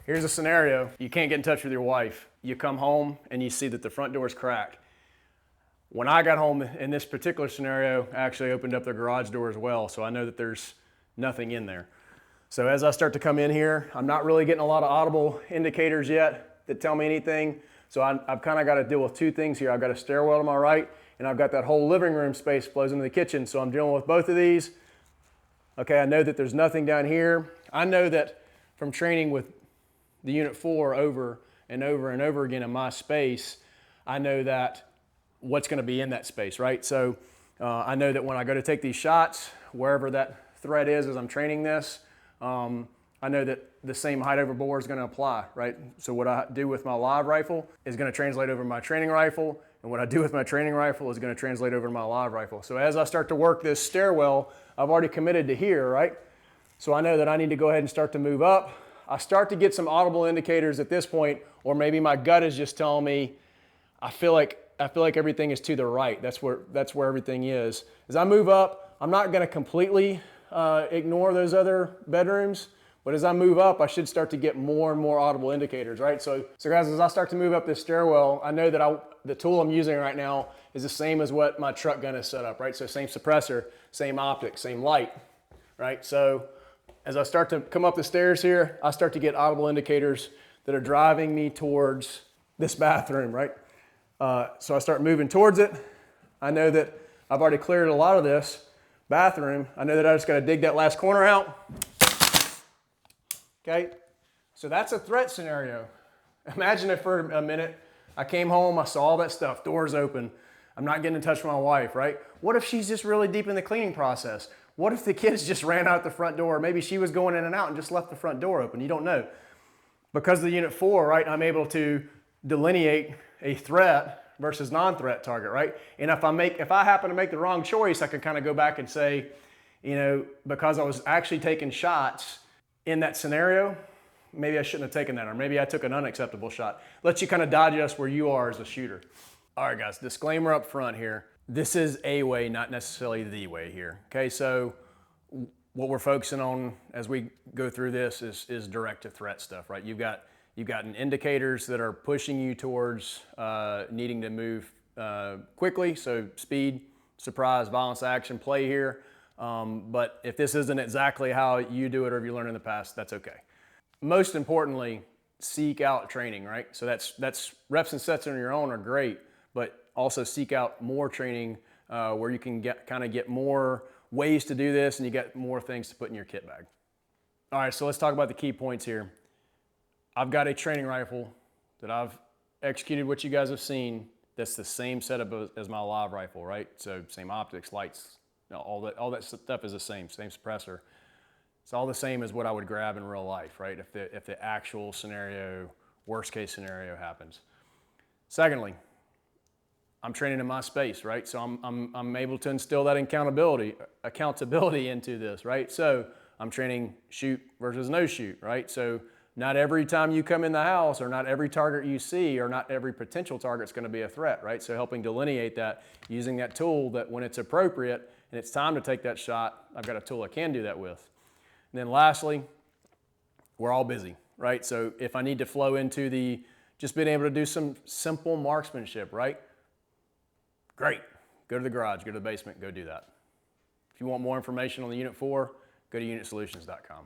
Here's a scenario. You can't get in touch with your wife. You come home and you see that the front door is cracked. When I got home in this particular scenario, I actually opened up the garage door as well, so I know that there's nothing in there. So as I start to come in here, I'm not really getting a lot of audible indicators yet that tell me anything. So I've kind of got to deal with two things here. I've got a stairwell to my right, and I've got that whole living room space flows into the kitchen. So I'm dealing with both of these. Okay, I know that there's nothing down here. I know that from training with the Unit 4 over and over and over again in my space, I know that what's going to be in that space, right? So I know that when I go to take these shots, wherever that threat is as I'm training this, I know that the same height over bore is going to apply, right? So what I do with my live rifle is going to translate over my training rifle, and what I do with my training rifle is going to translate over to my live rifle. So as I start to work this stairwell, I've already committed to here, right? So I know that I need to go ahead and start to move up. I start to get some audible indicators at this point, or maybe my gut is just telling me, I feel like everything is to the right. That's where everything is. As I move up, I'm not going to completely ignore those other bedrooms, but as I move up, I should start to get more and more audible indicators, right? So guys, as I start to move up this stairwell, I know that the tool I'm using right now is the same as what my truck gun is set up, right? So same suppressor, same optics, same light, right? So as I start to come up the stairs here, I start to get audible indicators that are driving me towards this bathroom, right? So I start moving towards it. I know that I've already cleared a lot of this bathroom. I know that I just got to dig that last corner out. Okay, so that's a threat scenario. Imagine if for a minute I came home, I saw all that stuff, doors open, I'm not getting in touch with my wife, right? What if she's just really deep in the cleaning process? What if the kids just ran out the front door? Maybe she was going in and out and just left the front door open. You don't know. Because of the Unit 4, right, I'm able to delineate a threat versus non-threat target, right? And if I happen to make the wrong choice, I can kind of go back and say, you know, because I was actually taking shots in that scenario, maybe I shouldn't have taken that, or maybe I took an unacceptable shot. Let you kind of digest where you are as a shooter. All right, guys, disclaimer up front here. This is a way, not necessarily the way here. Okay, so what we're focusing on as we go through this is direct to threat stuff, right? You've got indicators that are pushing you towards needing to move quickly, so speed, surprise, violence, action, play here. But if this isn't exactly how you do it or if you learned in the past, that's okay. Most importantly, seek out training, right? So that's reps and sets on your own are great, but also seek out more training where you can get more ways to do this and you get more things to put in your kit bag. All right, so let's talk about the key points here. I've got a training rifle that I've executed what you guys have seen. That's the same setup as my live rifle, right? So same optics, lights, all that stuff is the same suppressor. It's all the same as what I would grab in real life, right? If the actual scenario, worst case scenario happens. Secondly, I'm training in my space, right? So I'm able to instill that accountability into this, right? So I'm training shoot versus no shoot, right? So not every time you come in the house or not every target you see or not every potential target is going to be a threat, right? So helping delineate that, using that tool that when it's appropriate and it's time to take that shot, I've got a tool I can do that with. And then lastly, we're all busy, right? So if I need to flow into just being able to do some simple marksmanship, right? Great. Go to the garage, go to the basement, go do that. If you want more information on the Unit 4, go to unitsolutions.com.